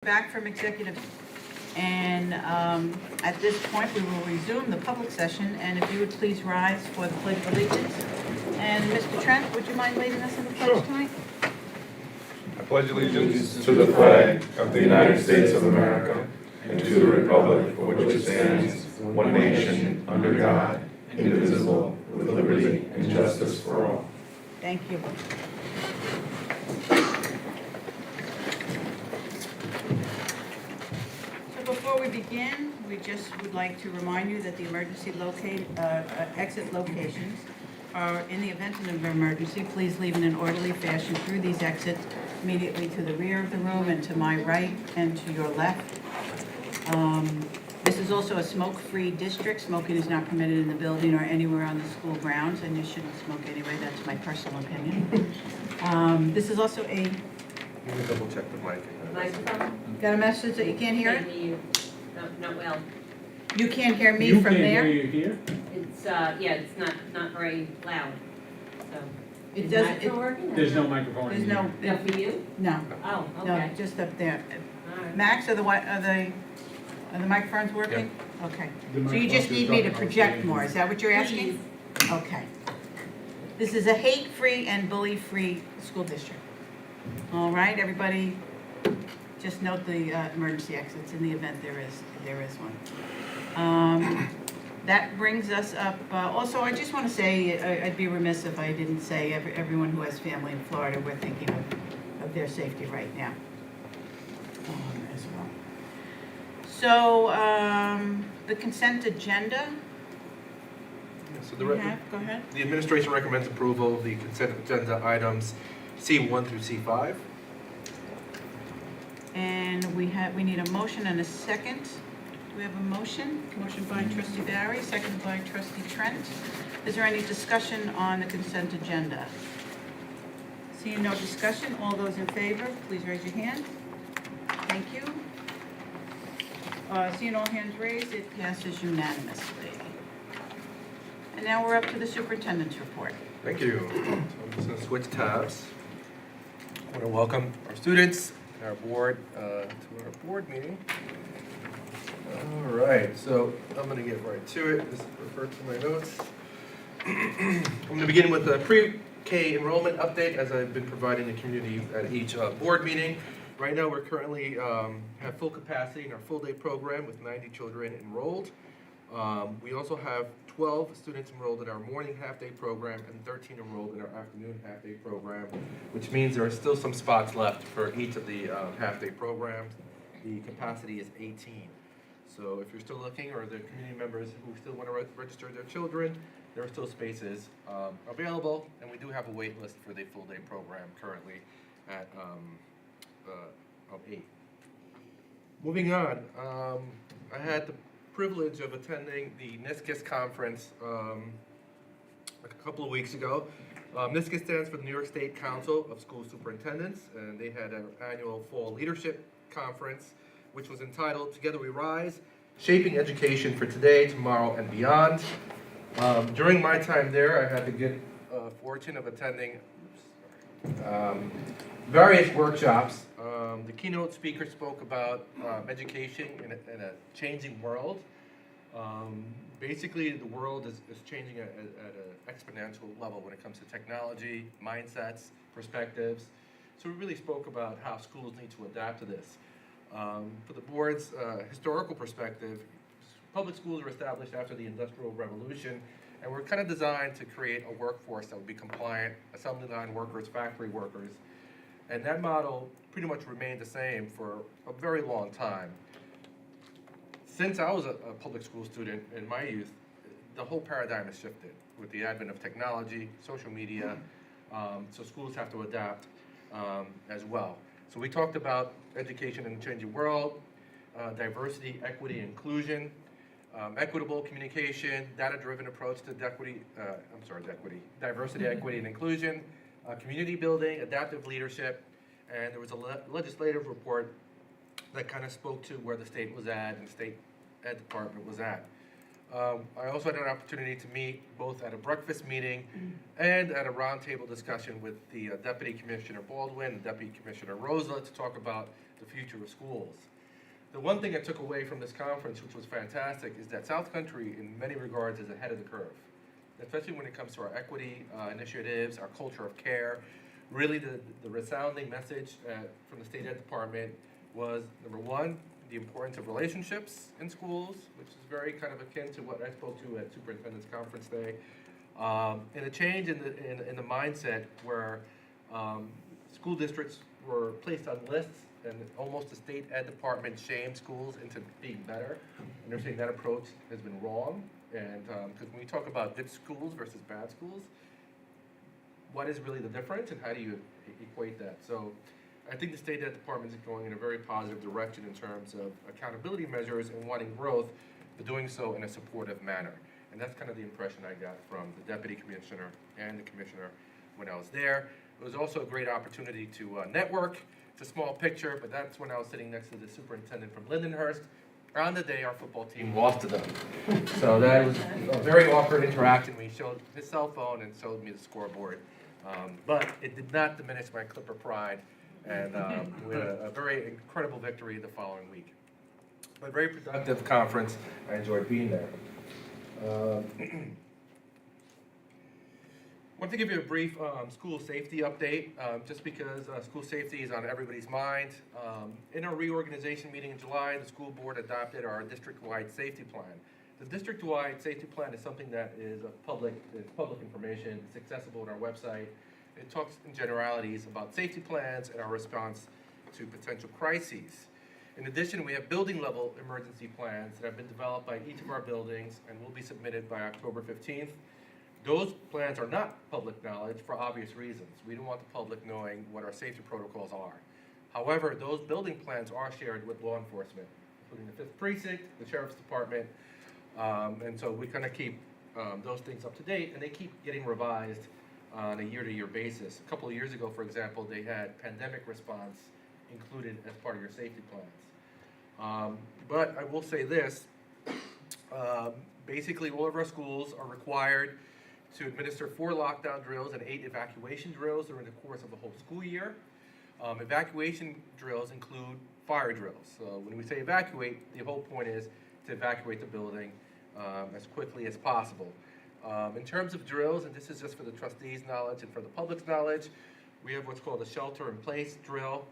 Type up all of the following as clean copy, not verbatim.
back from executive, and at this point, we will resume the public session, and if you would please rise for the Pledge of Allegiance. And Mr. Trent, would you mind leading us in the pledge tonight? I pledge allegiance to the flag of the United States of America and to the republic for which it stands, one nation, under God, indivisible, with liberty and justice for all. Thank you. So before we begin, we just would like to remind you that the emergency exit locations are, in the event of an emergency, please leave in an orderly fashion through these exits immediately to the rear of the room and to my right and to your left. This is also a smoke-free district. Smoking is not permitted in the building or anywhere on the school grounds, and you shouldn't smoke anyway. That's my personal opinion. This is also a... Let me double check the mic. Microphone? Got a message that you can't hear Can't it? hear you. Not well. You can't hear me from there? You can't hear you here? It's, yeah, it's not very loud, so. It Is doesn't, the microphone working? There's no microphone there's in no, here. No, for you? no, Oh, no, okay. just up there. All right. Max, are the microphones working? Okay. The So you just microphone's need me to up project upstairs. more, is that what you're asking? Please. Okay. This is a hate-free and bully-free school district. All right, everybody, just note the emergency exits in the event there is one. That brings us up, also, I just want to say, I'd be remiss if I didn't say everyone who has family in Florida, we're thinking of their safety right now as well. So, the consent agenda, So go ahead. the administration recommends approval of the consent agenda items C1 through C5. And we need a motion and a second. Do we have a motion? Motion by trustee Barry, second by trustee Trent. Is there any discussion on the consent agenda? Seeing no discussion, all those in favor, please raise your hand. Thank you. Seeing all hands raised, it passes unanimously. And now we're up to the superintendent's report. Thank you. So I'm just going to switch tabs. I want to welcome our students and our board to our board meeting. All right, so I'm going to get right to it. Just refer to my notes. I'm going to begin with a pre-K enrollment update, as I've been providing the community at each board meeting. Right now, we're currently have full capacity in our full-day program with 90 children enrolled. We also have 12 students enrolled in our morning half-day program and 13 enrolled in our afternoon half-day program, which means there are still some spots left for each of the half-day programs. The capacity is 18. So if you're still looking, or the community members who still want to register their children, there are still spaces available, and we do have a wait list for the full-day program currently at 8. Moving on, I had the privilege of attending the NISCUS conference a couple of weeks ago. NISCUS stands for the New York State Council of School Superintendents, and they had an annual fall leadership conference, which was entitled Together We Rise, Shaping Education for Today, Tomorrow, and Beyond. During my time there, I had the good fortune of attending various workshops. The keynote speaker spoke about education in a changing world. Basically, the world is changing at an exponential level when it comes to technology, mindsets, perspectives. So we really spoke about how schools need to adapt to this. For the board's historical perspective, public schools were established after the Industrial Revolution, and were kind of designed to create a workforce that would be compliant, assembly line workers, factory workers. And that model pretty much remained the same for a very long time. Since I was a public school student in my youth, the whole paradigm has shifted with the advent of technology, social media, so schools have to adapt as well. So we talked about education in a changing world, diversity, equity, inclusion, equitable communication, data-driven approach to diversity, equity, and inclusion, community building, adaptive leadership, and there was a legislative report that kind of spoke to where the state was at and the state ed department was at. I also had an opportunity to meet both at a breakfast meeting and at a roundtable discussion with the Deputy Commissioner Baldwin and Deputy Commissioner Rosa to talk about the future of schools. The one thing I took away from this conference, which was fantastic, is that South Country, in many regards, is ahead of the curve, especially when it comes to our equity initiatives, our culture of care. Really, the resounding message from the State Ed Department was, number one, the importance of relationships in schools, which is very kind of akin to what I spoke to at Superintendent's Conference Day, and a change in the mindset where school districts were placed on lists and almost the State Ed Department shamed schools into being better. And they're saying that approach has been wrong. And because when we talk about good schools versus bad schools, what is really the difference and how do you equate that? So I think the State Ed Department is going in a very positive direction in terms of accountability measures and wanting growth, but doing so in a supportive manner. And that's kind of the impression I got from the Deputy Commissioner and the Commissioner when I was there. It was also a great opportunity to network. It's a small picture, but that's when I was sitting next to the superintendent from Lindenhurst on the day our football team lost to them. So that was a very awkward interaction. He showed his cell phone and showed me the scoreboard. But it did not diminish my Clipper pride, and we had a very incredible victory the following week. A very productive conference. I enjoyed being there. I want to give you a brief school safety update, just because school safety is on everybody's mind. In our reorganization meeting in July, the school board adopted our district-wide safety plan. The district-wide safety plan is something that is public information. It's accessible on our website. It talks in generalities about safety plans and our response to potential crises. In addition, we have building-level emergency plans that have been developed by each of our buildings and will be submitted by October 15th. Those plans are not public knowledge for obvious reasons. We don't want the public knowing what our safety protocols are. However, those building plans are shared with law enforcement, including the 5th Precinct, the Sheriff's Department, and so we kind of keep those things up to date, and they keep getting revised on a year-to-year basis. A couple of years ago, for example, they had pandemic response included as part of your safety plans. But I will say this, basically all of our schools are required to administer 4 lockdown drills and 8 evacuation drills during the course of the whole school year. Evacuation drills include fire drills. So when we say evacuate, the whole point is to evacuate the building as quickly as possible. In terms of drills, and this is just for the trustees' knowledge and for the public's knowledge, we have what's called a shelter-in-place drill.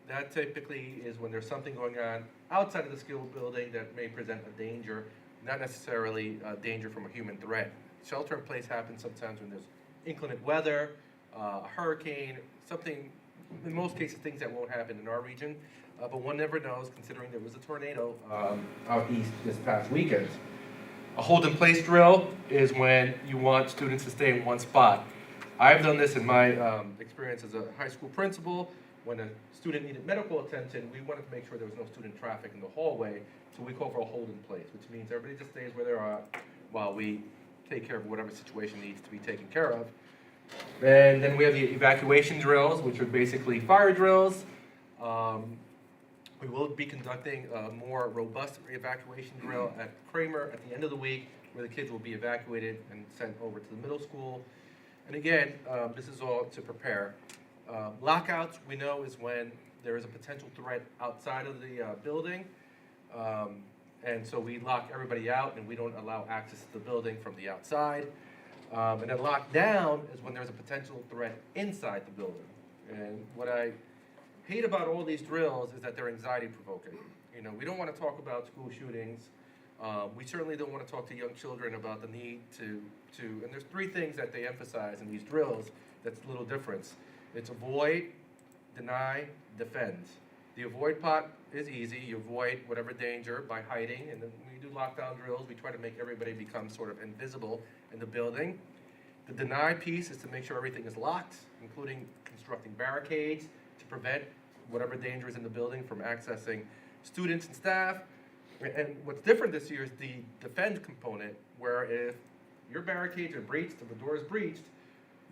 That typically is when there's something going on outside of the school building that may present a danger, not necessarily a danger from a human threat. Shelter in place happens sometimes when there's inclement weather, a hurricane, something, in most cases, things that won't happen in our region, but one never knows considering there was a tornado out east this past weekend. A hold in place drill is when you want students to stay in one spot. I've done this in my experience as a high school principal. When a student needed medical attention, we wanted to make sure there was no student traffic in the hallway, so we call for a hold in place, which means everybody just stays where they are while we take care of whatever situation needs to be taken care of. And then we have the evacuation drills, which are basically fire drills. We will be conducting a more robust evacuation drill at Kramer at the end of the week, where the kids will be evacuated and sent over to the middle school. And again, this is all to prepare. Lockouts, we know, is when there is a potential threat outside of the building. And so we lock everybody out and we don't allow access to the building from the outside. And then lockdown is when there's a potential threat inside the building. And what I hate about all these drills is that they're anxiety provoking. You know, we don't want to talk about school shootings. We certainly don't want to talk to young children about the need to, and there's 3 things that they emphasize in these drills that's a little difference. It's avoid, deny, defend. The avoid part is easy. You avoid whatever danger by hiding, and then when you do lockdown drills, we try to make everybody become sort of invisible in the building. The deny piece is to make sure everything is locked, including constructing barricades to prevent whatever danger is in the building from accessing students and staff. And what's different this year is the defend component, where if your barricades are breached, if the door is breached,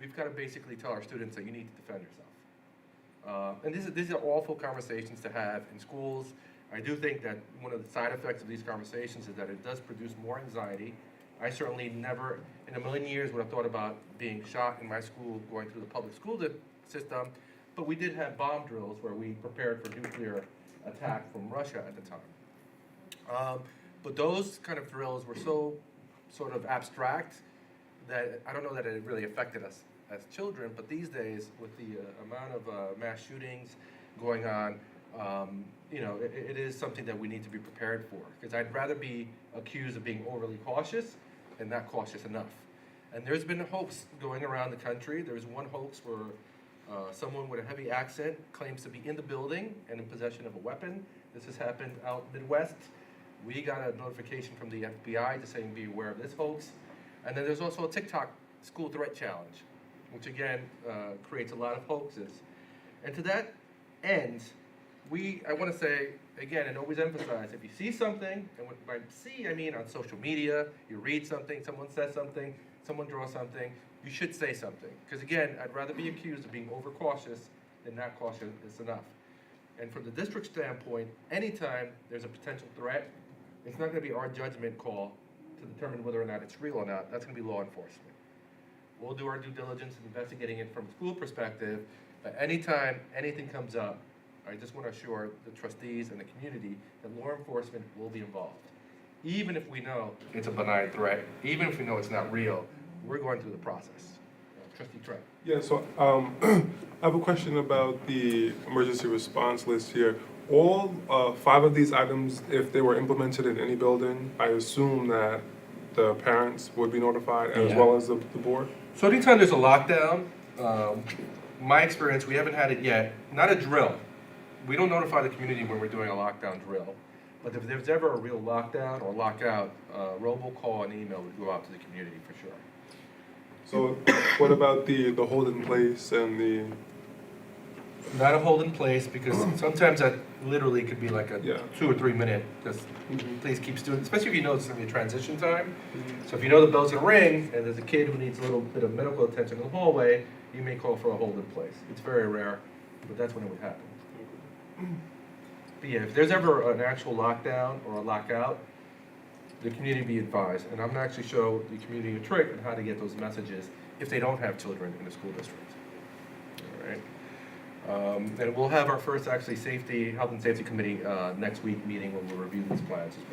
we've got to basically tell our students that you need to defend yourself. And these are awful conversations to have in schools. I do think that one of the side effects of these conversations is that it does produce more anxiety. I certainly never in a million years would have thought about being shot in my school going through the public school system, but we did have bomb drills where we prepared for nuclear attack from Russia at the time. But those kind of drills were so sort of abstract that I don't know that it really affected us as children, but these days, with the amount of mass shootings going on, it is something that we need to be prepared for. Because I'd rather be accused of being overly cautious and not cautious enough. And there's been hoax going around the country. There was one hoax where someone with a heavy accent claims to be in the building and in possession of a weapon. This has happened out Midwest. We got a notification from the FBI to saying be aware of this hoax. And then there's also a TikTok school threat challenge, which again creates a lot of hoaxes. And to that end, I want to say again and always emphasize, if you see something, and by see I mean on social media, you read something, someone says something, someone draws something, you should say something. Because again, I'd rather be accused of being overcautious than not cautious enough. And from the district standpoint, anytime there's a potential threat, it's not going to be our judgment call to determine whether or not it's real or not. That's going to be law enforcement. We'll do our due diligence in investigating it from a school perspective, but anytime anything comes up, I just want to assure the trustees and the community that law enforcement will be involved. Even if we know it's a benign threat, even if we know it's not real, we're going through the process. Trustee Trent. Yeah, so I have a question about the emergency response list here. All 5 of these items, if they were implemented in any building, I assume that the parents would be notified as Yeah. well as the board? So anytime there's a lockdown, my experience, we haven't had it yet, not a drill. We don't notify the community when we're doing a lockdown drill. But if there's ever a real lockdown or lockout, robocall and email would go out to the community for sure. So what about the hold in place and the, Not a hold in place, because sometimes that literally could be like a Yeah. 2 or 3 minute, just please keep students, especially if you know it's gonna be a transition time. So if you know the bell's gonna ring and there's a kid who needs a little bit of medical attention in the hallway, you may call for a hold in place. It's very rare, but that's when it would happen. But yeah, if there's ever an actual lockdown or a lockout, the community be advised. And I'm gonna actually show the community a trick on how to get those messages if they don't have children in the school district. All right. And we'll have our first actually health and safety committee next week meeting when we'll review these plans as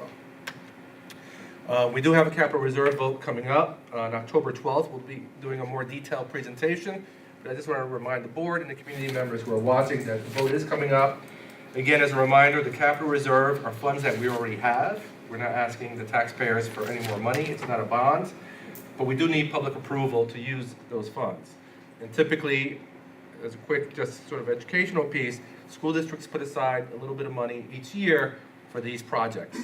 well. We do have a capital reserve vote coming up on October 12th. We'll be doing a more detailed presentation, but I just want to remind the board and the community members who are watching that the vote is coming up. Again, as a reminder, the capital reserve are funds that we already have. We're not asking the taxpayers for any more money. It's not a bond, but we do need public approval to use those funds. And typically, as a quick, just sort of educational piece, school districts put aside a little bit of money each year for these projects.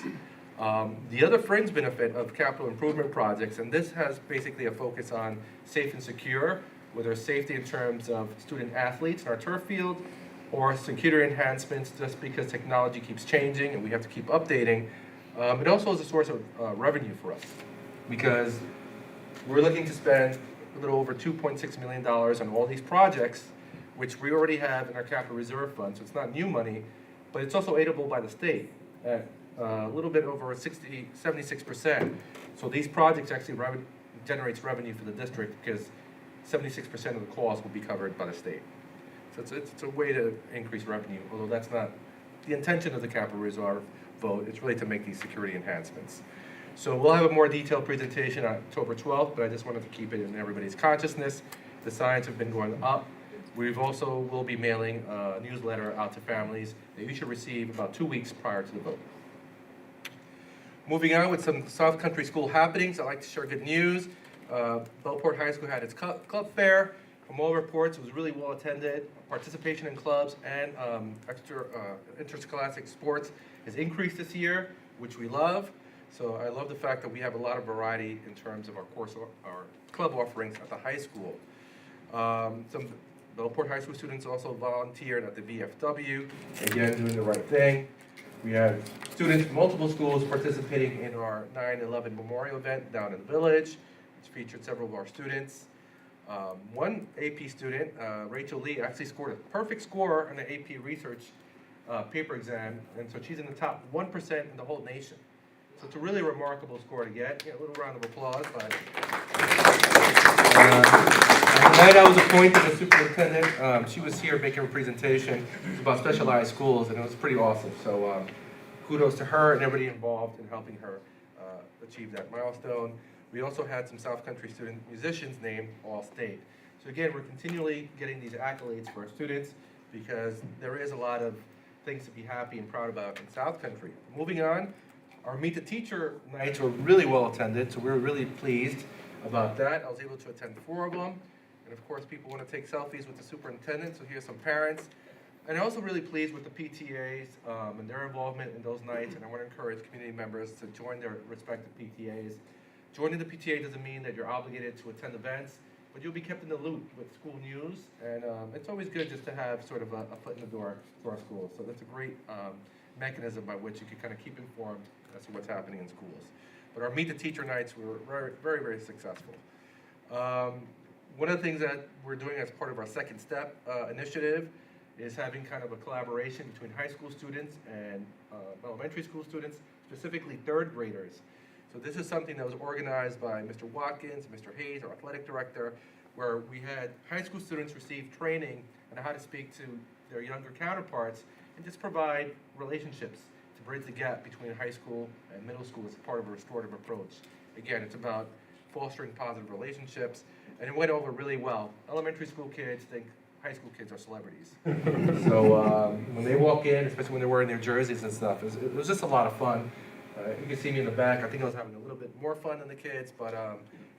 The other fringe benefit of capital improvement projects, and this has basically a focus on safe and secure, whether safety in terms of student athletes in our turf field, or security enhancements just because technology keeps changing and we have to keep updating. It also is a source of revenue for us, because we're looking to spend a little over $2.6 million on all these projects, which we already have in our capital reserve fund, so it's not new money, but it's also aidable by the state at a little bit over 76%. So these projects actually generates revenue for the district because 76% of the cost will be covered by the state. So it's a way to increase revenue, although that's not the intention of the capital reserve vote. It's really to make these security enhancements. So we'll have a more detailed presentation on October 12th, but I just wanted to keep it in everybody's consciousness. The signs have been going up. We've also will be mailing a newsletter out to families that you should receive about 2 weeks prior to the vote. Moving on with some South Country School happenings, I'd like to share good news. Bellport High School had its club fair. From all reports, it was really well attended. Participation in clubs and interscholastic sports has increased this year, which we love. So I love the fact that we have a lot of variety in terms of our club offerings at the high school. Some Bellport High School students also volunteered at the VFW, again doing the right thing. We had students from multiple schools participating in our 9/11 memorial event down in the village, which featured several of our students. One AP student, Rachel Lee, actually scored a perfect score on the AP research paper exam, and so she's in the top 1% in the whole nation. So it's a really remarkable score to get. A little round of applause. Tonight I was appointed as superintendent. She was here making a presentation about specialized schools, and it was pretty awesome. So kudos to her and everybody involved in helping her achieve that milestone. We also had some South Country student musicians named All-State. So again, we're continually getting these accolades for our students because there is a lot of things to be happy and proud about in South Country. Moving on, our Meet the Teacher nights were really well attended, so we were really pleased about that. I was able to attend 4 of them. And of course, people want to take selfies with the superintendent, so here's some parents. And I'm also really pleased with the PTAs and their involvement in those nights, and I want to encourage community members to join their respective PTAs. Joining the PTA doesn't mean that you're obligated to attend events, but you'll be kept in the loop with school news, and it's always good just to have sort of a foot in the door to our schools. So that's a great mechanism by which you can kind of keep informed as to what's happening in schools. But our Meet the Teacher nights were very, very, very successful. One of the things that we're doing as part of our second step initiative is having kind of a collaboration between high school students and elementary school students, specifically 3rd graders. So this is something that was organized by Mr. Watkins, Mr. Hayes, our athletic director, where we had high school students receive training on how to speak to their younger counterparts and just provide relationships to bridge the gap between high school and middle school as part of a restorative approach. Again, it's about fostering positive relationships, and it went over really well. Elementary school kids think high school kids are celebrities. So when they walk in, especially when they're wearing their jerseys and stuff, it was just a lot of fun. You can see me in the back. I think I was having a little bit more fun than the kids, but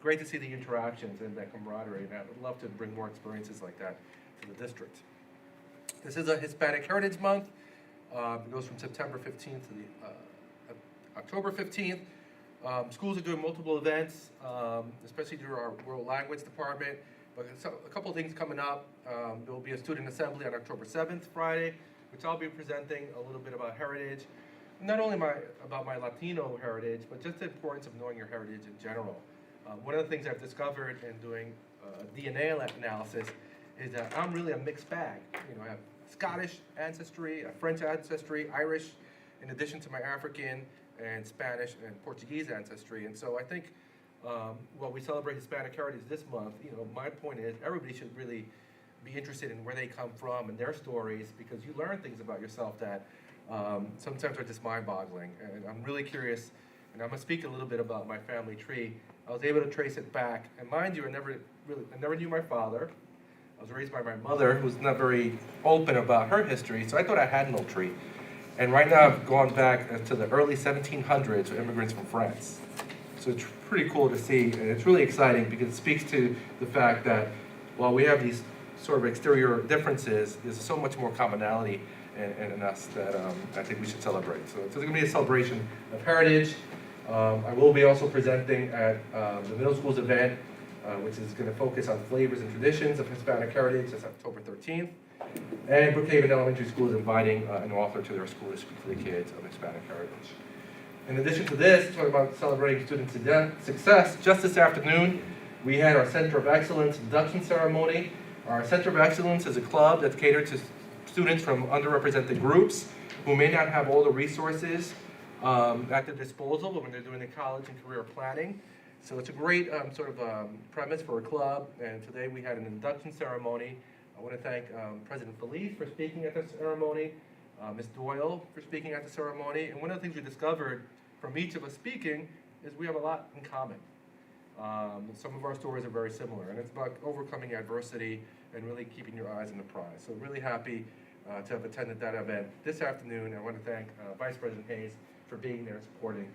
great to see the interactions and that camaraderie, and I would love to bring more experiences like that to the district. This is a Hispanic Heritage Month. It goes from September 15th to October 15th. Schools are doing multiple events, especially through our World Language Department. But a couple of things coming up. There will be a student assembly on October 7th, Friday, which I'll be presenting a little bit about heritage. Not only about my Latino heritage, but just the importance of knowing your heritage in general. One of the things I've discovered in doing DNA analysis is that I'm really a mixed bag. I have Scottish ancestry, a French ancestry, Irish, in addition to my African and Spanish and Portuguese ancestry. And so I think while we celebrate Hispanic Heritage this month, my point is everybody should really be interested in where they come from and their stories, because you learn things about yourself that sometimes are just mind-boggling. And I'm really curious, and I'm going to speak a little bit about my family tree. I was able to trace it back, and mind you, I never knew my father. I was raised by my mother, who's not very open about her history, so I thought I had no tree. And right now I've gone back to the early 1700s with immigrants from France. So it's pretty cool to see, and it's really exciting because it speaks to the fact that while we have these sort of exterior differences, there's so much more commonality in us that I think we should celebrate. So it's going to be a celebration of heritage. I will be also presenting at the middle school's event, which is going to focus on flavors and traditions of Hispanic heritage. That's October 13th. And Brookhaven Elementary School is inviting an author to their school to speak to the kids of Hispanic heritage. In addition to this, talking about celebrating student success, just this afternoon, we had our Center of Excellence induction ceremony. Our Center of Excellence is a club that's catered to students from underrepresented groups who may not have all the resources at their disposal when they're doing the college and career planning. So it's a great premise for a club, and today we had an induction ceremony. I want to thank President Felice for speaking at the ceremony, Ms. Doyle for speaking at the ceremony, and one of the things we discovered from each of us speaking is we have a lot in common. Some of our stories are very similar, and it's about overcoming adversity and really keeping your eyes on the prize. So really happy to have attended that event this afternoon, and I want to thank Vice President Hayes for being there and supporting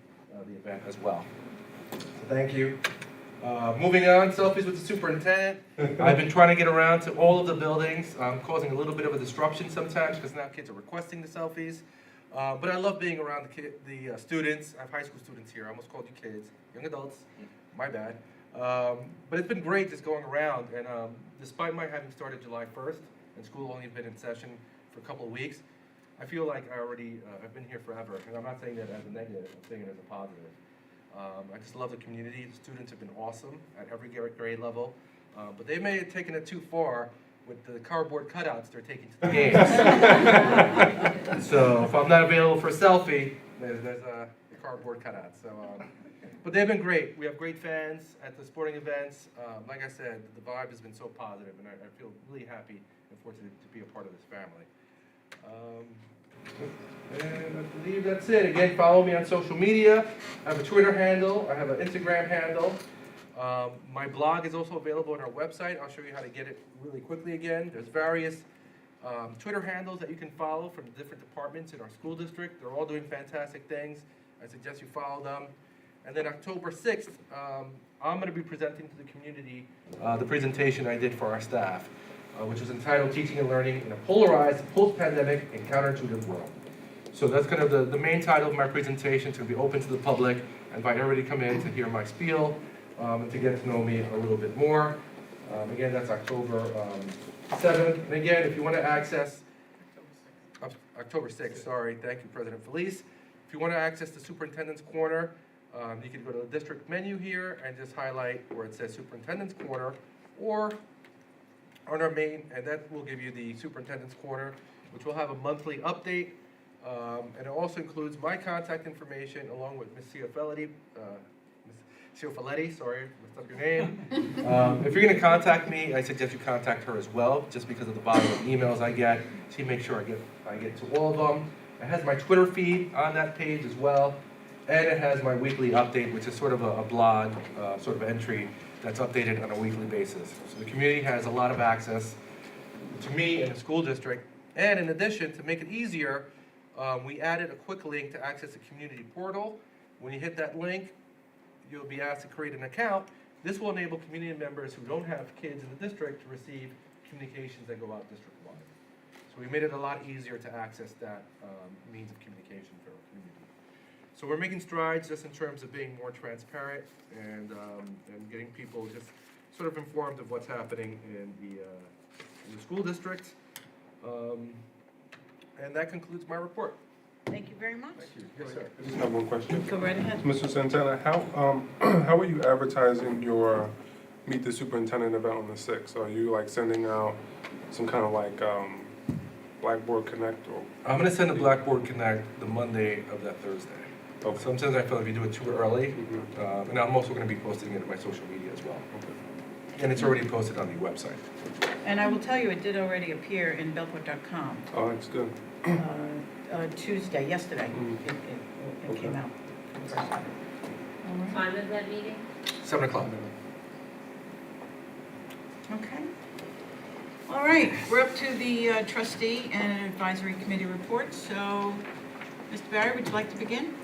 the event as well. So thank you. Moving on, selfies with the superintendent. I've been trying to get around to all of the buildings, causing a little bit of a disruption sometimes because now kids are requesting the selfies. But I love being around the students. I have high school students here. I almost called you kids. Young adults. My bad. But it's been great just going around. And despite my having started July 1st and school only been in session for a couple of weeks, I feel like I've been here forever. And I'm not saying that as a negative. I'm saying it as a positive. I just love the community. The students have been awesome at every grade level. But they may have taken it too far with the cardboard cutouts they're taking to the games. So if I'm not available for a selfie, there's a cardboard cutout. So, but they've been great. We have great fans at the sporting events. Like I said, the vibe has been so positive, and I feel really happy and fortunate to be a part of this family. And I believe that's it. Again, follow me on social media. I have a Twitter handle. I have an Instagram handle. My blog is also available on our website. I'll show you how to get it really quickly again. There's various Twitter handles that you can follow from the different departments in our school district. They're all doing fantastic things. I suggest you follow them. And then October 6th, I'm going to be presenting to the community the presentation I did for our staff, which is entitled Teaching and Learning in a Polarized, Post-Pandemic, and Counterintuitive World. So that's kind of the main title of my presentation. It's going to be open to the public. I invite everybody to come in to hear my spiel and to get to know me a little bit more. Again, that's October 7th. And again, if you want to access, October 6th, sorry, thank you, President Felice. If you want to access the Superintendent's Corner, you can go to the district menu here and just highlight where it says Superintendent's Corner, or on our main, and that will give you the Superintendent's Corner, which will have a monthly update. And it also includes my contact information along with Ms. Ciofaletti, sorry, messed up your name. If you're going to contact me, I suggest you contact her as well, just because of the volume of emails I get. She makes sure I get to all of them. It has my Twitter feed on that page as well, and it has my weekly update, which is sort of a blog sort of entry that's updated on a weekly basis. So the community has a lot of access to me and the school district. And in addition, to make it easier, we added a quick link to access the community portal. When you hit that link, you'll be asked to create an account. This will enable community members who don't have kids in the district to receive communications that go out district-wide. So we made it a lot easier to access that means of communication for our community. So we're making strides just in terms of being more transparent and getting people just sort of informed of what's happening in the school district. And that concludes my report. Thank you very much. Thank you. Yes, sir. I just have one question. Go right ahead. Mr. Santana, how are you advertising your Meet the Superintendent event on the 6th? Are you like sending out some kind of like Blackboard Connect or? I'm going to send a Blackboard Connect the Monday of that Thursday. Okay. Sometimes I feel like we do it too early, Mhm. and I'm also going to be posting it on my social media as well. Okay. And it's already posted on the website. And I will tell you, it did already appear in Belport.com Oh, that's good. Tuesday, yesterday. Mm. It came out. All right. Time of that meeting? 7 o'clock. Okay. All right, we're up to the trustee and advisory committee reports. So, Mr. Barry, would you like to begin?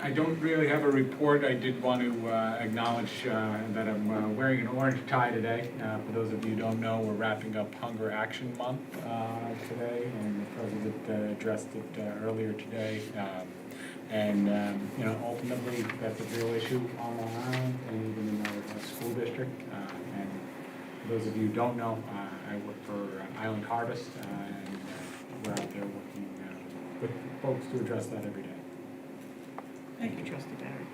I don't really have a report. I did want to acknowledge that I'm wearing an orange tie today. For those of you who don't know, we're wrapping up Hunger Action Month today, and the President addressed it earlier today. Ultimately, that's a real issue on Long Island and even in our school district. And for those of you who don't know, I work for Island Harvest, and we're out there working with folks to address that every day. Thank you, Trustee Barry.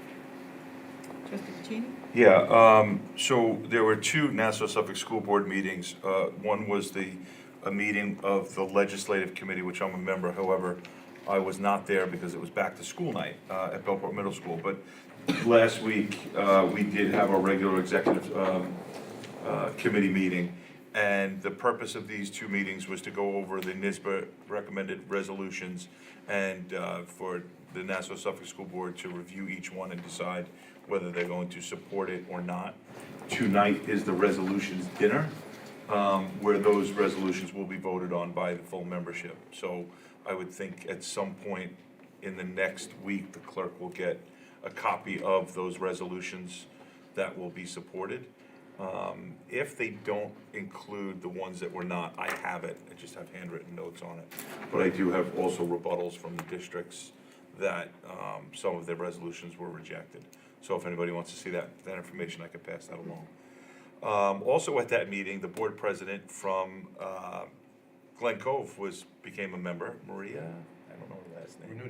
Trustee Puccini? Yeah, so there were two Nassau-Suffolk School Board meetings. One was a meeting of the Legislative Committee, which I'm a member. However, I was not there because it was back to school night at Belport Middle School. But last week, we did have our regular executive committee meeting. And the purpose of these two meetings was to go over the NISBA recommended resolutions and for the Nassau-Suffolk School Board to review each one and decide whether they're going to support it or not. Tonight is the resolutions dinner, where those resolutions will be voted on by the full membership. So I would think at some point in the next week, the clerk will get a copy of those resolutions that will be supported. If they don't include the ones that were not, I have it, I just have handwritten notes on it. But I do have also rebuttals from the districts that some of their resolutions were rejected. So if anybody wants to see that information, I can pass that along. Also at that meeting, the board president from Glen Cove became a member, Maria, I don't know her last name.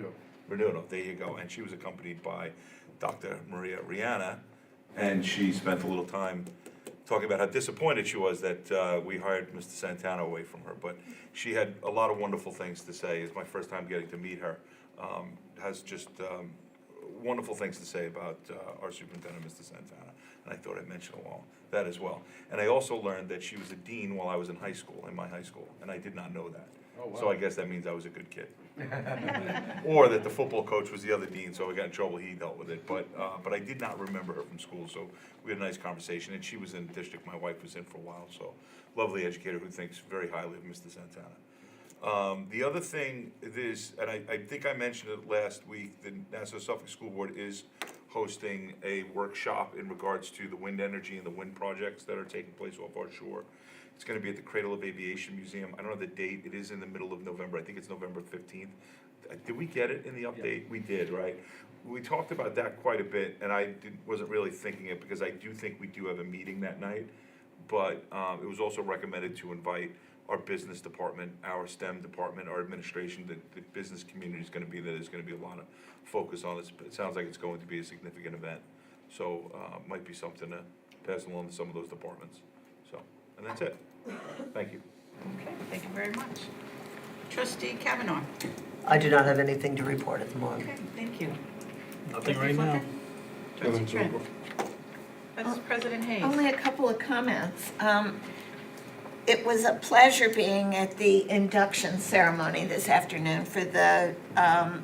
Renudo, there you go, and she was accompanied by Dr. Maria Rihanna, and she spent a little time talking about how disappointed she was that we hired Mr. Santana away from her. But she had a lot of wonderful things to say. It's my first time getting to meet her. Has just wonderful things to say about our superintendent, Mr. Santana. And I thought I'd mention along that as well. And I also learned that she was a dean while I was in high school, in my high school, and I did not know that. Oh, wow. So I guess that means I was a good kid. Or that the football coach was the other dean, so I got in trouble, he dealt with it. But I did not remember her from school, so we had a nice conversation. And she was in the district my wife was in for a while, so lovely educator who thinks very highly of Mr. Santana. The other thing is, and I think I mentioned it last week, the Nassau Suffolk School Board is hosting a workshop in regards to the wind energy and the wind projects that are taking place off our shore. It's gonna be at the Cradle of Aviation Museum. I don't know the date, it is in the middle of November, I think it's November 15th. Did we get it in the update? We did, right? We talked about that quite a bit, and wasn't really thinking it, because I do think we do have a meeting that night. But it was also recommended to invite our business department, our STEM department, our administration, the business community is gonna be there. There's gonna be a lot of focus on this, but it sounds like it's going to be a significant event. So, might be something to pass along to some of those departments. So, and that's it. Thank you. Okay, thank you very much. Trustee Kavanaugh. I do not have anything to report at the moment. Okay, thank you. Nothing Trustee right now. Flippen? Trustee Trent? Vice President Hayes? Only a couple of comments. It was a pleasure being at the induction ceremony this afternoon for the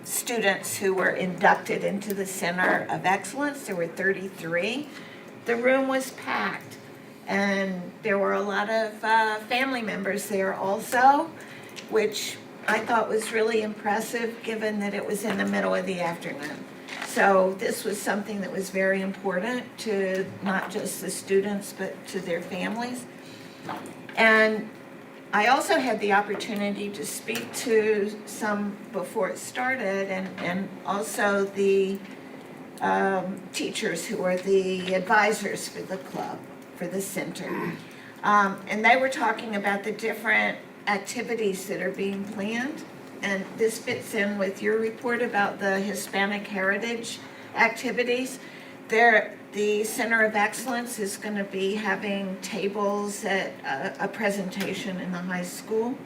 students who were inducted into the Center of Excellence. There were 33. The room was packed, and there were a lot of family members there also, which I thought was really impressive, given that it was in the middle of the afternoon. So this was something that was very important to not just the students, but to their families. And I also had the opportunity to speak to some before it started, and also the teachers who are the advisors for the club, for the center. And they were talking about the different activities that are being planned. And this fits in with your report about the Hispanic heritage activities. The Center of Excellence is going to be having tables at a presentation in the high school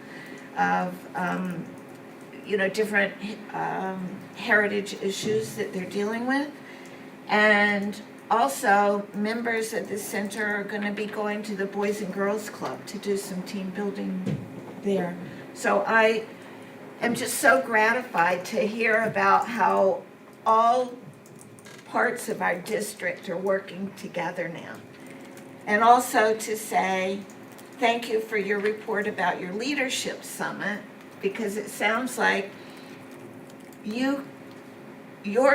of, different heritage issues that they're dealing with. And also, members of the center are going to be going to the Boys and Girls Club to do some team building there. So I am just so gratified to hear about how all parts of our district are working together now. And also to say thank you for your report about your leadership summit, because it sounds like your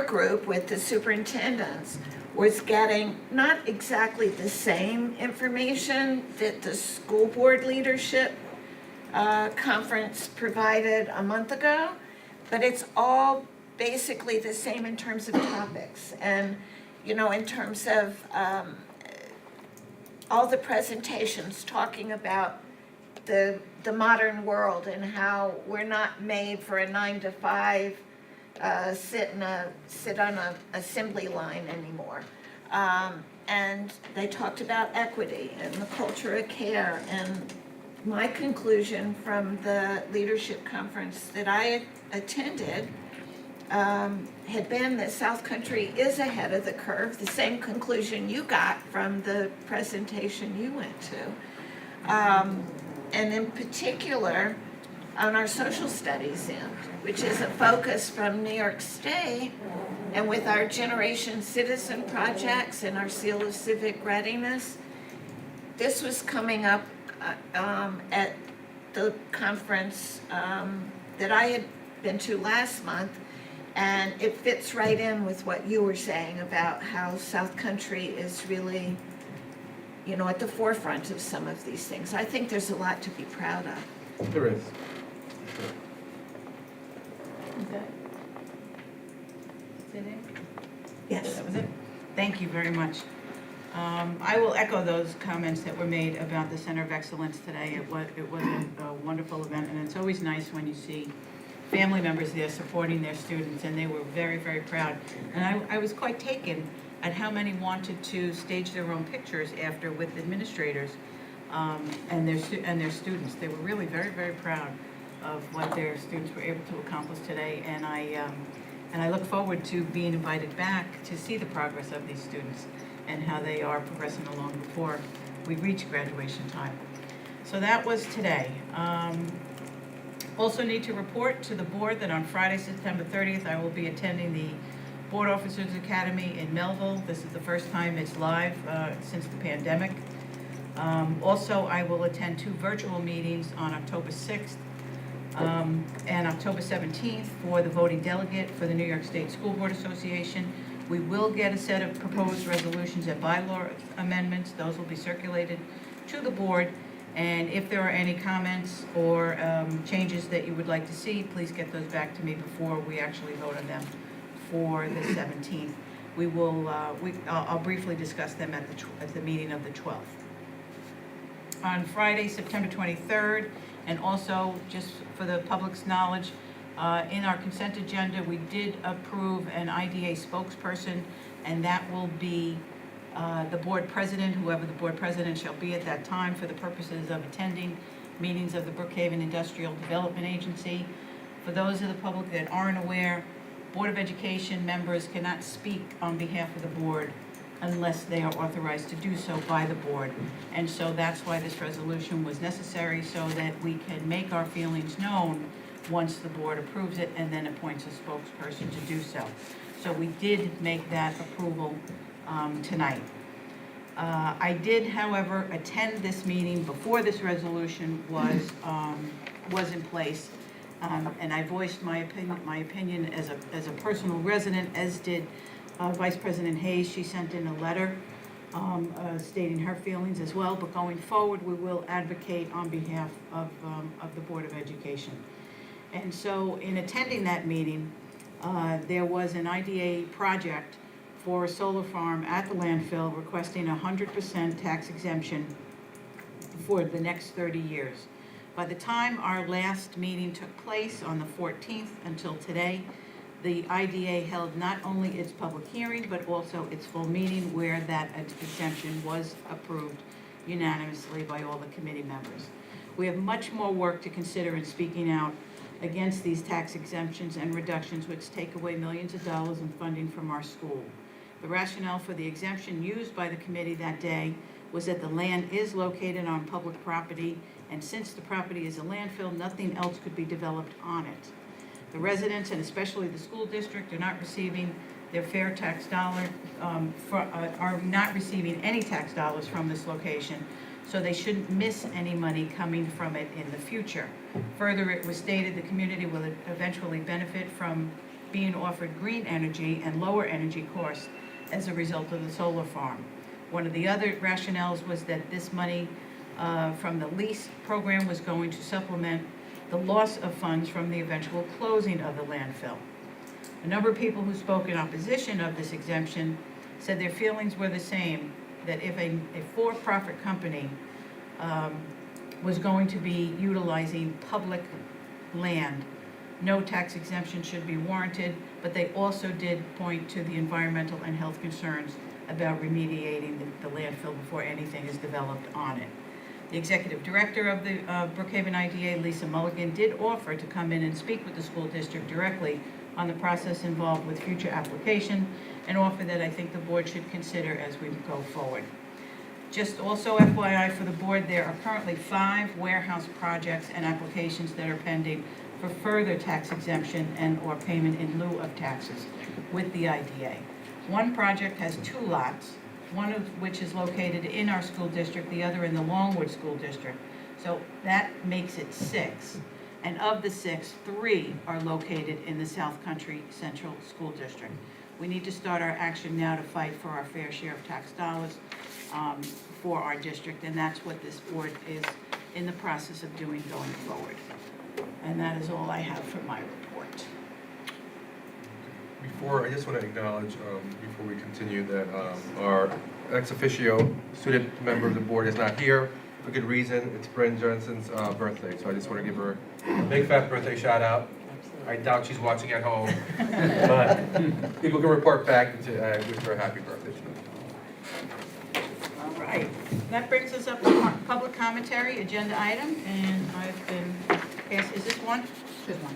group with the superintendents was getting not exactly the same information that the school board leadership conference provided a month ago, but it's all basically the same in terms of topics. And, in terms of all the presentations talking about the modern world and how we're not made for a 9-to-5 sit on an assembly line anymore. And they talked about equity and the culture of care. And my conclusion from the leadership conference that I attended had been that South Country is ahead of the curve, the same conclusion you got from the presentation you went to. And in particular, on our social studies end, which is a focus from New York State, and with our Generation Citizen projects and our Seal of Civic Readiness, this was coming up at the conference that I had been to last month, and it fits right in with what you were saying about how South Country is really, at the forefront of some of these things. I think there's a lot to be proud of. There is. Is that it? Yes. That was it? Thank you very much. I will echo those comments that were made about the Center of Excellence today. It was a wonderful event, and it's always nice when you see family members there supporting their students, and they were very, very proud. And I was quite taken at how many wanted to stage their own pictures after with administrators and their students. They were really very, very proud of what their students were able to accomplish today, and I look forward to being invited back to see the progress of these students and how they are progressing along before we reach graduation time. So that was today. Also need to report to the board that on Friday, September 30th, I will be attending the Board Officers Academy in Melville. This is the first time it's live since the pandemic. Also, I will attend 2 virtual meetings on October 6th and October 17th for the voting delegate for the New York State School Board Association. We will get a set of proposed resolutions and bylaw amendments. Those will be circulated to the board. And if there are any comments or changes that you would like to see, please get those back to me before we actually vote on them for the 17th. We will, I'll briefly discuss them at the meeting of the 12th. On Friday, September 23rd, and also just for the public's knowledge, in our consent agenda, we did approve an IDA spokesperson, and that will be the board president, whoever the board president shall be at that time, for the purposes of attending meetings of the Brookhaven Industrial Development Agency. For those of the public that aren't aware, Board of Education members cannot speak on behalf of the board unless they are authorized to do so by the board. And so that's why this resolution was necessary, so that we can make our feelings known once the board approves it and then appoints a spokesperson to do so. So we did make that approval tonight. I did, however, attend this meeting before this resolution was in place, and I voiced my opinion as a personal resident, as did Vice President Hayes. She sent in a letter stating her feelings as well. But going forward, we will advocate on behalf of the Board of Education. And so, in attending that meeting, there was an IDA project for a solar farm at the landfill requesting 100% tax exemption for the next 30 years. By the time our last meeting took place on the 14th until today, the IDA held not only its public hearing, but also its full meeting where that exemption was approved unanimously by all the committee members. We have much more work to consider in speaking out against these tax exemptions and reductions which take away millions of dollars in funding from our school. The rationale for the exemption used by the committee that day was that the land is located on public property, and since the property is a landfill, nothing else could be developed on it. The residents, and especially the school district, are not receiving their fair tax dollar, are not receiving any tax dollars from this location, so they shouldn't miss any money coming from it in the future. Further, it was stated the community will eventually benefit from being offered green energy and lower energy costs as a result of the solar farm. One of the other rationales was that this money from the lease program was going to supplement the loss of funds from the eventual closing of the landfill. A number of people who spoke in opposition of this exemption said their feelings were the same, that if a for-profit company was going to be utilizing public land, no tax exemption should be warranted, but they also did point to the environmental and health concerns about remediating the landfill before anything is developed on it. The executive director of the Brookhaven IDA, Lisa Mulligan, did offer to come in and speak with the school district directly on the process involved with future application, an offer that I think the board should consider as we go forward. Just also FYI for the board, there are currently 5 warehouse projects and applications that are pending for further tax exemption and or payment in lieu of taxes with the IDA. One project has 2 lots, one of which is located in our school district, the other in the Longwood School District. So that makes it 6. And of the 6, 3 are located in the South Country Central School District. We need to start our action now to fight for our fair share of tax dollars for our district, and that's what this board is in the process of doing going forward. And that is all I have for my report. I just want to acknowledge, before we continue, that our ex officio student member of the board is not here for good reason. It's Bryn Johnson's birthday, so I just want to give her a big fat birthday shout out. I doubt she's watching at home. But people can report back and wish her a happy birthday. All right, that brings us up to public commentary, agenda item, and I've been asked, is this one? Just one.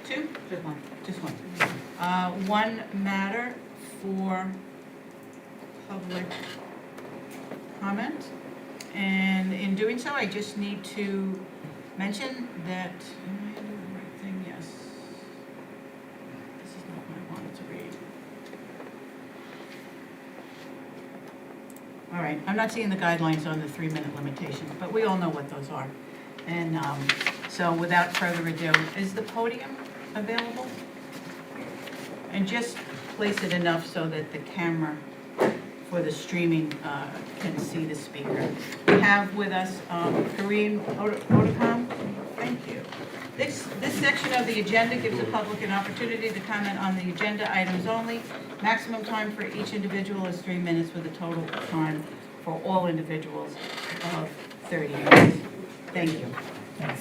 Two? Just one. Just one. One matter for public comment, and in doing so, I just need to mention that, am I doing the right thing? Yes. This is not what I wanted to read. All right, I'm not seeing the guidelines on the 3-minute limitation, but we all know what those are. And so without further ado, is the podium available? And just place it enough so that the camera for the streaming can see the speaker. We have with us Kareem Odekam. Thank you. This section of the agenda gives the public an opportunity to comment on the agenda items only. Maximum time for each individual is 3 minutes, with a total time for all individuals of 30 minutes. Thank you. Thanks.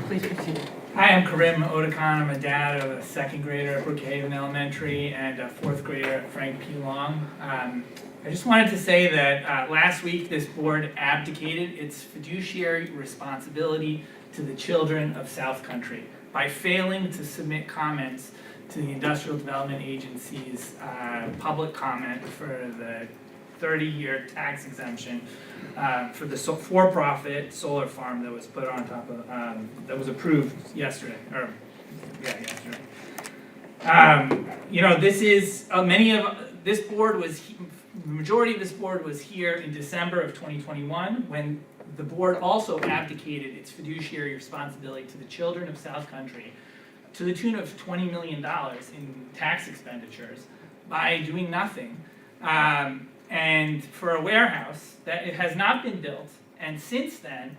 Please proceed. Hi, I'm Karim Odakan. I'm a dad of a second grader at Brookhaven Elementary and a fourth grader at Frank P. Long. I just wanted to say that last week this board abdicated its fiduciary responsibility to the children of South Country by failing to submit comments to the Industrial Development Agency's public comment for the 30-year tax exemption for the for-profit solar farm that was put on top of, that was approved yesterday, yesterday. This is, this board was, the majority of this board was here in December of 2021, when the board also abdicated its fiduciary responsibility to the children of South Country to the tune of $20 million in tax expenditures by doing nothing. And for a warehouse that it has not been built, and since then,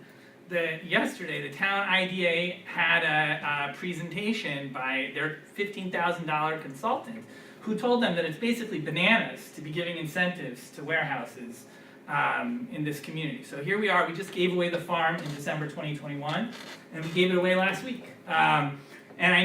yesterday the town IDA had a presentation by their $15,000 consultant, who told them that it's basically bananas to be giving incentives to warehouses in this community. So here we are, we just gave away the farm in December 2021, and we gave it away last week. And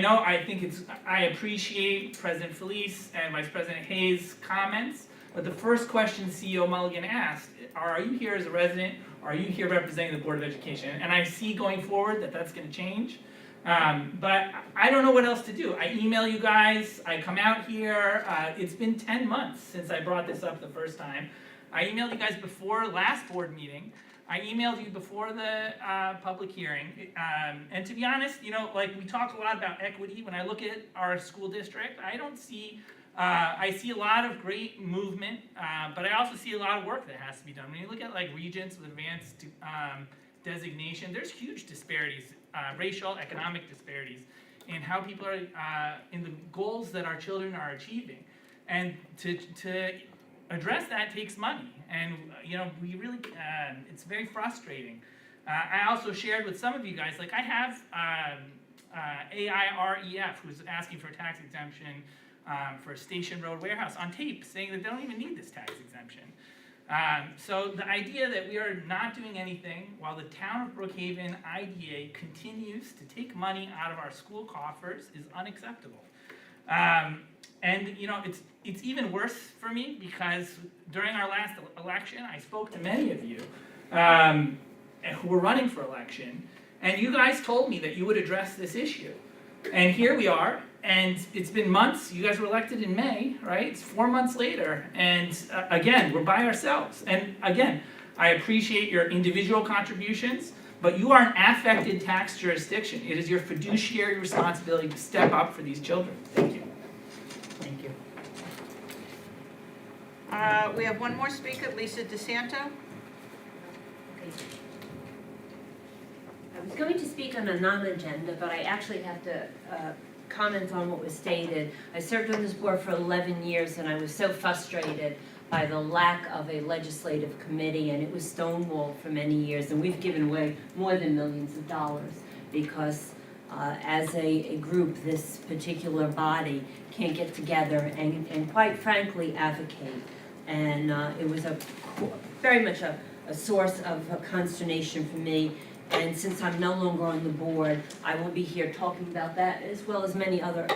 I appreciate President Felice and Vice President Hayes' comments, but the first question CEO Mulligan asked, are you here as a resident? Are you here representing the Board of Education? And I see going forward that that's going to change. But I don't know what else to do. I email you guys, I come out here. It's been 10 months since I brought this up the first time. I emailed you guys before last board meeting. I emailed you before the public hearing. And to be honest, we talk a lot about equity. When I look at our school district, I see a lot of great movement, but I also see a lot of work that has to be done. When you look at regents with advanced designation, there's huge disparities, racial, economic disparities, in how people are, in the goals that our children are achieving. And to address that takes money, and we really, it's very frustrating. I also shared with some of you guys, I have AIREF, who's asking for a tax exemption for a Station Road warehouse on tape, saying that they don't even need this tax exemption. So the idea that we are not doing anything while the town of Brookhaven IDA continues to take money out of our school coffers is unacceptable. And it's even worse for me because during our last election, I spoke to many of you who were running for election, and you guys told me that you would address this issue. And here we are, and it's been months. You guys were elected in May, right? It's 4 months later, and again, we're by ourselves. And again, I appreciate your individual contributions, but you are an affected tax jurisdiction. It is your fiduciary responsibility to step up for these children. Thank you. Thank you. We have one more speaker, Lisa DeSanto. I was going to speak on a non-agenda, but I actually have to comment on what was stated. I served on this board for 11 years, and I was so frustrated by the lack of a legislative committee, and it was stonewalled for many years, and we've given away more than millions of dollars because as a group, this particular body can't get together and quite frankly advocate. And it was very much a source of consternation for me And since I'm no longer on the board, I will be here talking about that as well as many other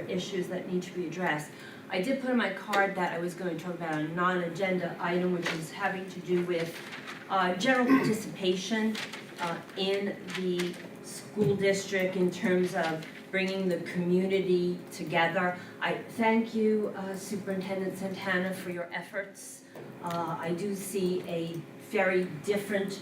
issues that need to be addressed. I did put in my card that I was going to talk about a non-agenda item, which is having to do with general participation in the school district in terms of bringing the community together. I thank you, Superintendent Santana, for your efforts. I do see a very different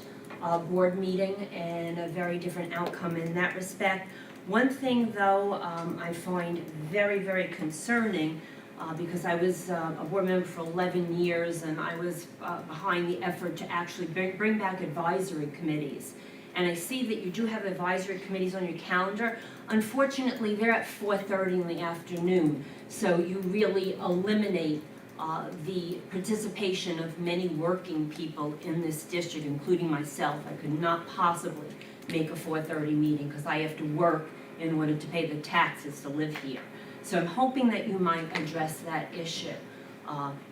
board meeting and a very different outcome in that respect. One thing, though, I find very, very concerning, because I was a board member for 11 years and I was behind the effort to actually bring back advisory committees. And I see that you do have advisory committees on your calendar. Unfortunately, they're at 4:30 in the afternoon, so you really eliminate the participation of many working people in this district, including myself. I could not possibly make a 4:30 meeting because I have to work in order to pay the taxes to live here. So I'm hoping that you might address that issue.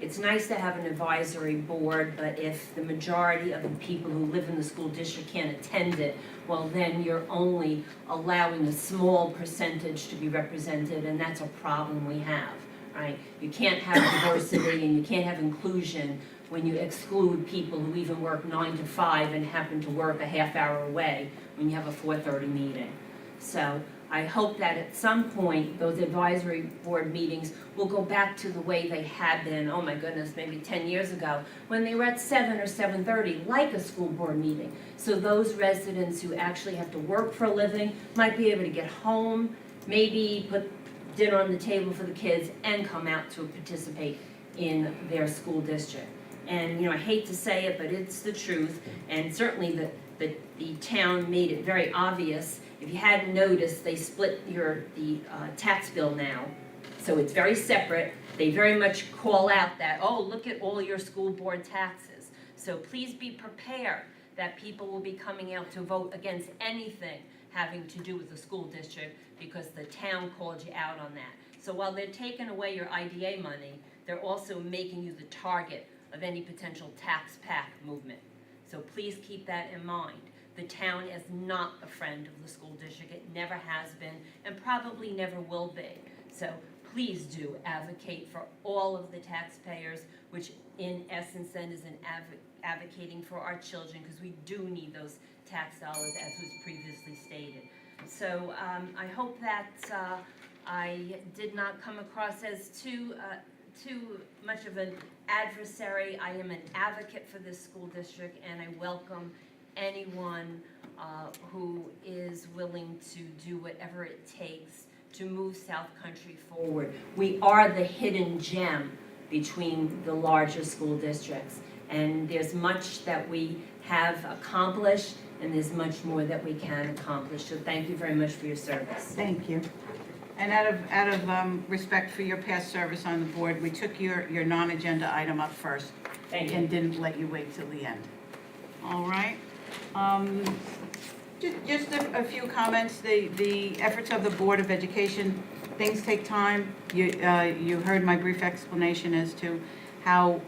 It's nice to have an advisory board, but if the majority of the people who live in the school district can't attend it, well, then you're only allowing a small percentage to be represented, and that's a problem we have, right? You can't have diversity and you can't have inclusion when you exclude people who even work 9 to 5 and happen to work a half hour away when you have a 4:30 meeting. So I hope that at some point, those advisory board meetings will go back to the way they had been, oh my goodness, maybe 10 years ago, when they were at 7 or 7:30, like a school board meeting. So those residents who actually have to work for a living might be able to get home, maybe put dinner on the table for the kids, and come out to participate in their school district. And, you know, I hate to say it, but it's the truth, and certainly the town made it very obvious. If you hadn't noticed, they split the tax bill now, so it's very separate. They very much call out that, oh, look at all your school board taxes. So please be prepared that people will be coming out to vote against anything having to do with the school district because the town called you out on that. So while they're taking away your IDA money, they're also making you the target of any potential tax pack movement. So please keep that in mind. The town is not a friend of the school district. It never has been and probably never will be. So please do advocate for all of the taxpayers, which in essence then is an advocating for our children, because we do need those tax dollars, as was previously stated. So I hope that I did not come across as too much of an adversary. I am an advocate for this school district, and I welcome anyone who is willing to do whatever it takes to move South Country forward. We are the hidden gem between the larger school districts, and there's much that we have accomplished, and there's much more that we can accomplish. So thank you very much for your service. Thank you. And out of respect for your past service on the board, we took your non-agenda item up first. Thank you. And didn't let you wait till the end. All right. Just a few comments. The efforts of the Board of Education, things take time. You heard my brief explanation as to how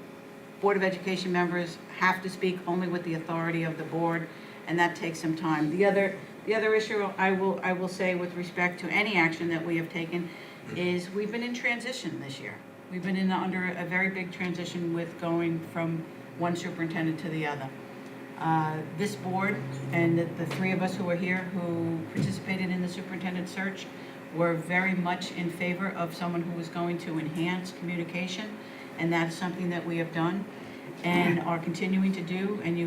Board of Education members have to speak only with the authority of the board, and that takes some time. The other issue I will say with respect to any action that we have taken is we've been in transition this year. We've been under a very big transition with going from one superintendent to the other. This board and the three of us who are here who participated in the superintendent search were very much in favor of someone who was going to enhance communication, and that's something that we have done and are continuing to do, and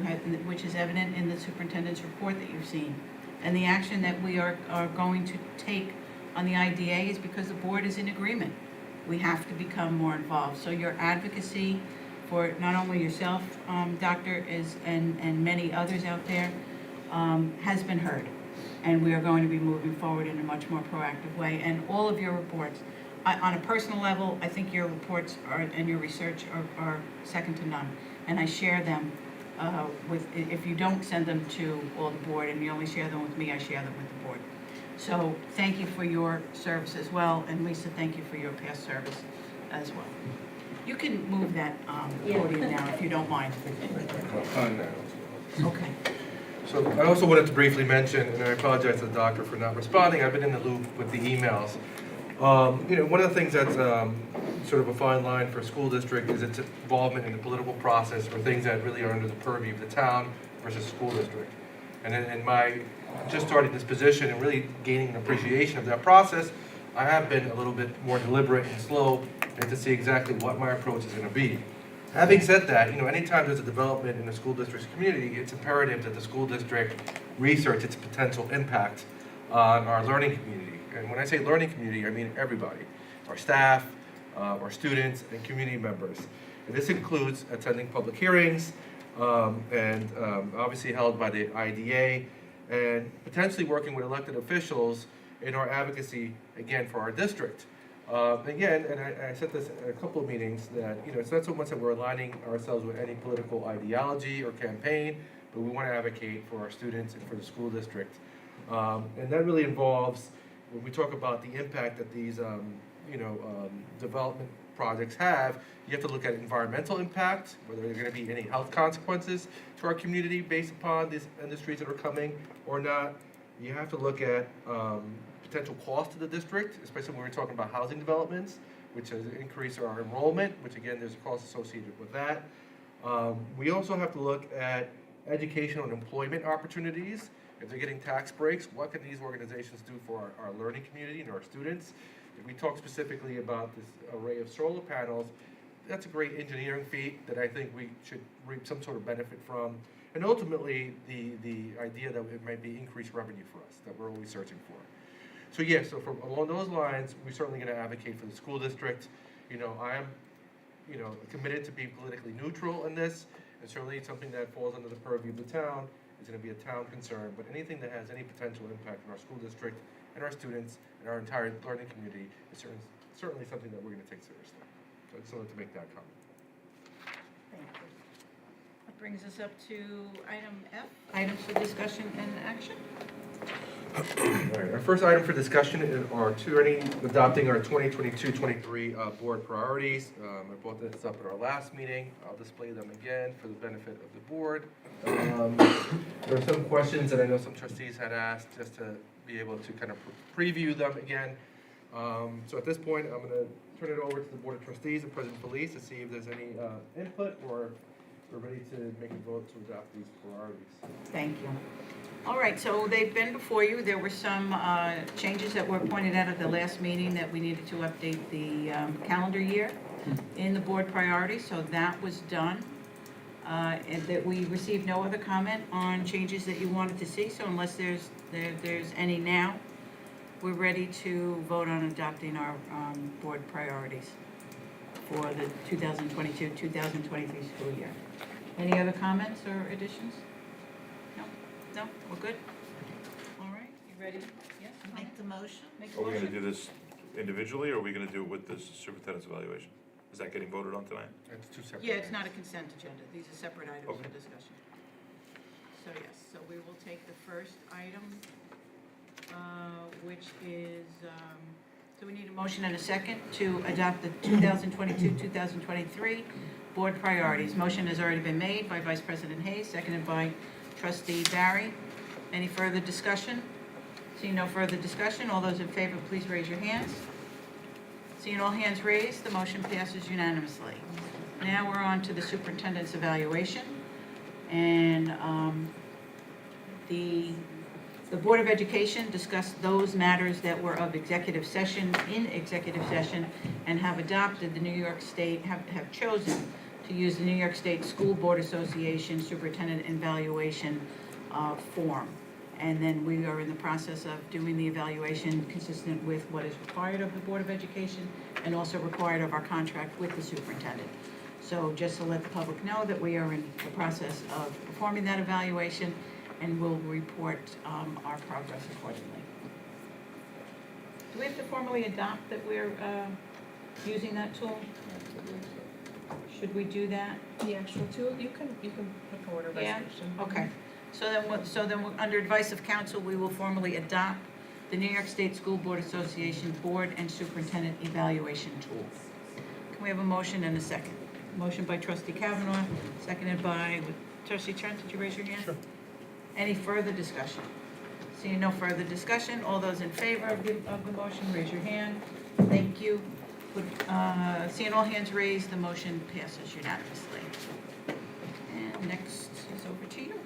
which is evident in the superintendent's report that you've seen. And the action that we are going to take on the IDA is because the board is in agreement. We have to become more involved. So your advocacy for not only yourself, Doctor, and many others out there has been heard. And we are going to be moving forward in a much more proactive way. And all of your reports, on a personal level, I think your reports and your research are second to none. And I share them if you don't send them to all the board and you only share them with me, I share them with the board. So thank you for your service as well. And Lisa, thank you for your past service as well. You can move that podium now if you don't mind. Okay. So I also wanted to briefly mention, and I apologize to the doctor for not responding, I've been in the loop with the emails. One of the things that's sort of a fine line for a school district is its involvement in the political process or things that really are under the purview of the town versus school district. And in my just starting this position and really gaining an appreciation of that process, I have been a little bit more deliberate and slow and to see exactly what my approach is going to be. Having said that, anytime there's a development in a school district's community, it's imperative that the school district research its potential impact on our learning community. And when I say learning community, I mean everybody, our staff, our students, and community members. And this includes attending public hearings, and obviously held by the IDA, and potentially working with elected officials in our advocacy, again, for our district. Again, and I said this at a couple of meetings, that it's not so much that we're aligning ourselves with any political ideology or campaign, but we want to advocate for our students and for the school district. And that really involves, when we talk about the impact that these development projects have, you have to look at environmental impact, whether there are going to be any health consequences to our community based upon these industries that are coming or not. You have to look at potential cost to the district, especially when we're talking about housing developments, which has increased our enrollment, which again, there's a cost associated with that. We also have to look at educational and employment opportunities. If they're getting tax breaks, what can these organizations do for our learning community and our students? If we talk specifically about this array of solar panels, that's a great engineering feat that I think we should reap some sort of benefit from. And ultimately, the idea that it might be increased revenue for us, that we're always searching for. So yes, so along those lines, we're certainly going to advocate for the school district. I am, committed to being politically neutral in this, and certainly something that falls under the purview of the town is going to be a town concern. But anything that has any potential impact on our school district and our students and our entire learning community is certainly something that we're going to take seriously. So I just wanted to make that comment. Thank you. That brings us up to item F, items for discussion and action. All right, our first item for discussion are adopting our 2022-23 board priorities. I brought this up at our last meeting. I'll display them again for the benefit of the board. There are some questions that I know some trustees had asked, just to be able to kind of preview them again. So at this point, I'm going to turn it over to the Board of Trustees and President Felice to see if there's any input, or we're ready to make a vote to adopt these priorities. Thank you. All right, so they've been before you. There were some changes that were pointed out at the last meeting that we needed to update the calendar year in the board priorities, so that was done. And that we received no other comment on changes that you wanted to see, so unless there's any now, we're ready to vote on adopting our board priorities for the 2022-2023 school year. Any other comments or additions? No, we're good? All right, you ready? Yes? Make the motion. Make a Are we gonna motion. do this individually, or are we gonna do it with the superintendent's evaluation? Is that getting voted on tonight? It's two separate. Yeah, it's not a consent agenda. These are separate items for Okay. discussion. So yes, so we will take the first item, which is, so we need a motion and a second to adopt the 2022-2023 board priorities. Motion has already been made by Vice President Hayes, seconded by Trustee Barry. Any further discussion? Seeing no further discussion, all those in favor, please raise your hands. Seeing all hands raised, the motion passes unanimously. Now we're on to the superintendent's evaluation. And the Board of Education discussed those matters that were of executive session in executive session, and have adopted the New York State, have chosen to use the New York State School Board Association Superintendent Evaluation form. And then we are in the process of doing the evaluation consistent with what is required of the Board of Education and also required of our contract with the superintendent. So just to let the public know that we are in the process of performing that evaluation, and we'll report our progress accordingly. Do we have to formally adopt that we're using that tool? Should we do that? The actual tool, you can put forward a Yeah? resolution. Okay. So then, under advice of counsel, we will formally adopt the New York State School Board Association Board and Superintendent Evaluation Tool. Can we have a motion and a second? Motion by Trustee Kavanaugh, seconded by Trustee Trent. Did you raise your hand? Sure. Any further discussion? Seeing no further discussion, all those in favor of the motion, raise your hand. Thank you. Seeing all hands raised, the motion passes unanimously. And next is over to you.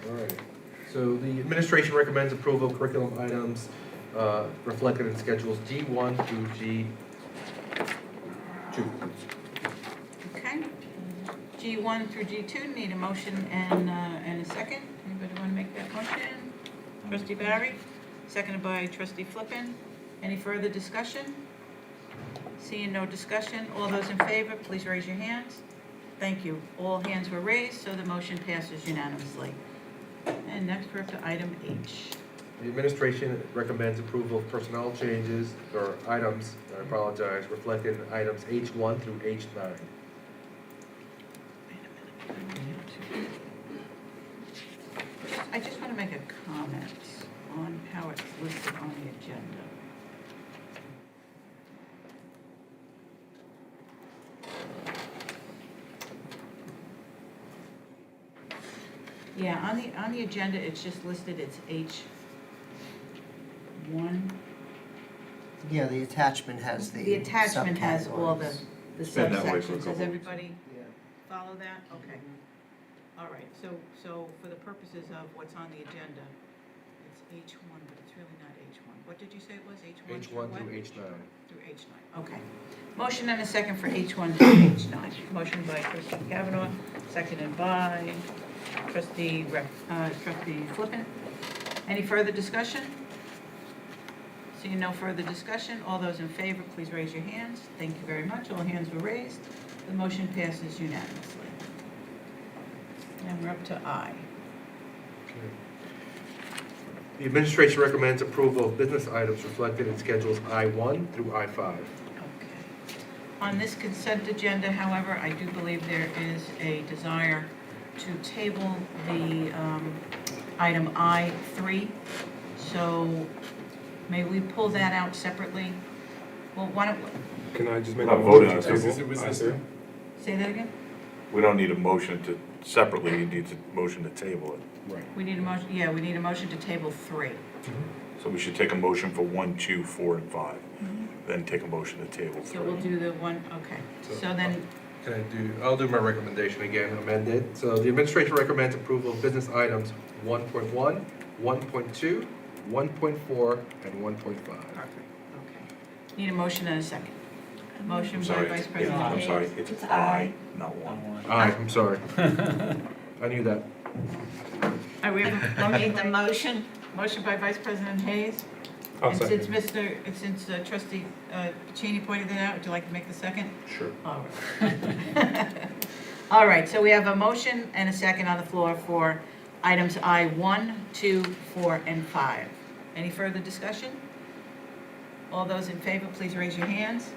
All right. So the administration recommends approval of curriculum items reflected in schedules G1 through G2. Okay. G1 through G2, need a motion and a second. Anybody want to make that motion? Trustee Barry, seconded by Trustee Flippin. Any further discussion? Seeing no discussion, all those in favor, please raise your hands. Thank you. All hands were raised, so the motion passes unanimously. And next we're up to item H. The administration recommends approval of personnel changes or items, I apologize, reflected in items H1 through H9. I just want to make a comment on how it's listed on the agenda. Yeah, on the agenda, it's just listed, it's H1. Yeah, the attachment has the The attachment has all the subcategories. It's been that way for a subsections. Does couple everybody Yeah. follow that? Okay. All right, so for the purposes of what's on the agenda, it's H1, but it's really not H1. What did you say it was, H1 through H1 what? through H9. Through H9, okay. Motion and a second for H1 through H9. Motion by Trustee Kavanaugh, seconded by Trustee Flippin. Any further discussion? Seeing no further discussion, all those in favor, please raise your hands. Thank you very much. All hands were raised. The motion passes unanimously. And we're up to I. The administration recommends approval of business items reflected in schedules I1 through I5. Okay. On this consent agenda, however, I do believe there is a desire to table the item I3. So may we pull that out separately? Well, why don't, Can I just make We're a not voting motion on to this. table? Was I this- see. say that again? We don't need a motion to separately, you need a motion to table it. Right. We need a motion, yeah, we need a motion to table 3. So we should take a motion for 1, 2, 4, and 5, then take a motion to table So we'll 3. do the one, okay. So then, I'll do my recommendation again, amended. So the administration recommends approval of business items 1.1, 1.2, 1.4, and 1.5. okay. Need a motion and a second. Motion I'm by sorry, Vice yeah, President I'm Hayes. sorry, it's I, not 1. Aye, I'm sorry. I knew that. All right, we have a Made the motion motion. motion by Vice President Hayes. I'll And second. since Trustee Cheney pointed it out, would you like to make the second? Sure. All right. All right, so we have a motion and a second on the floor for items I1, 2, 4, and 5. Any further discussion? All those in favor, please raise your hands.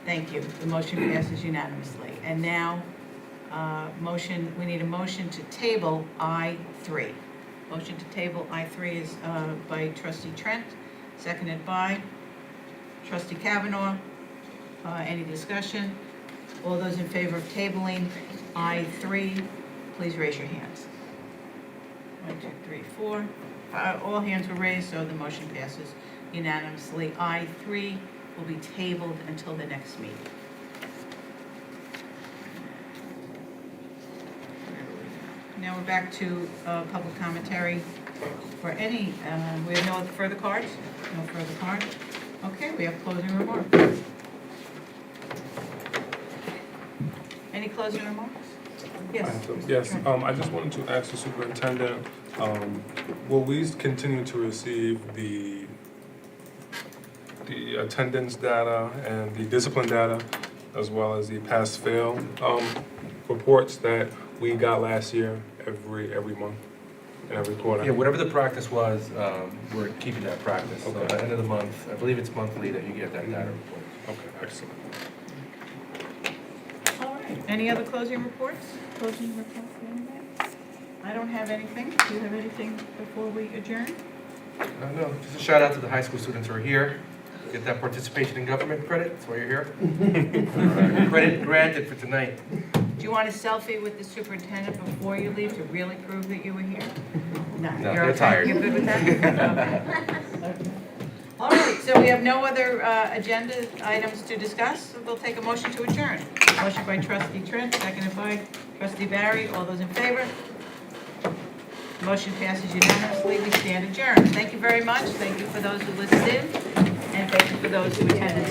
Thank you. The motion passes unanimously. And now, we need a motion to table I3. Motion to table I3 is by Trustee Trent, seconded by Trustee Kavanaugh. Any discussion? All those in favor of tabling I3, please raise your hands. 1, 2, 3, 4. All hands were raised, so the motion passes unanimously. I3 will be tabled until the next meeting. Now we're back to public commentary for any, we have no further cards? No further cards? Okay, we have closing remarks. Any closing remarks? Yes. Yes, I just wanted to ask the superintendent, will we continue to receive the attendance data and the discipline data, as well as the pass-fail reports that we got last year every month and every quarter? Yeah, whatever the practice was, we're keeping that practice. So at Okay. the end of the month, I believe it's monthly that you get that data report. Okay, excellent. All right, any other closing reports? Closing reports, anybody? I don't have anything. Do you have anything before we adjourn? No, just a shout out to the high school students who are here. Get that participation in government credit, that's why you're here. Credit granted for tonight. you want a selfie with the superintendent before you leave to really prove that you were here? No, No, you're they're okay? tired. You're good with that? Okay. All right, so we have no other agenda items to discuss, so we'll take a motion to adjourn. Motion by trustee Trent, seconded by trustee Barry. All those in favor? Motion passes unanimously. We stand adjourned. Thank you very much. Thank you for those who listened in, and thank you for those who attended.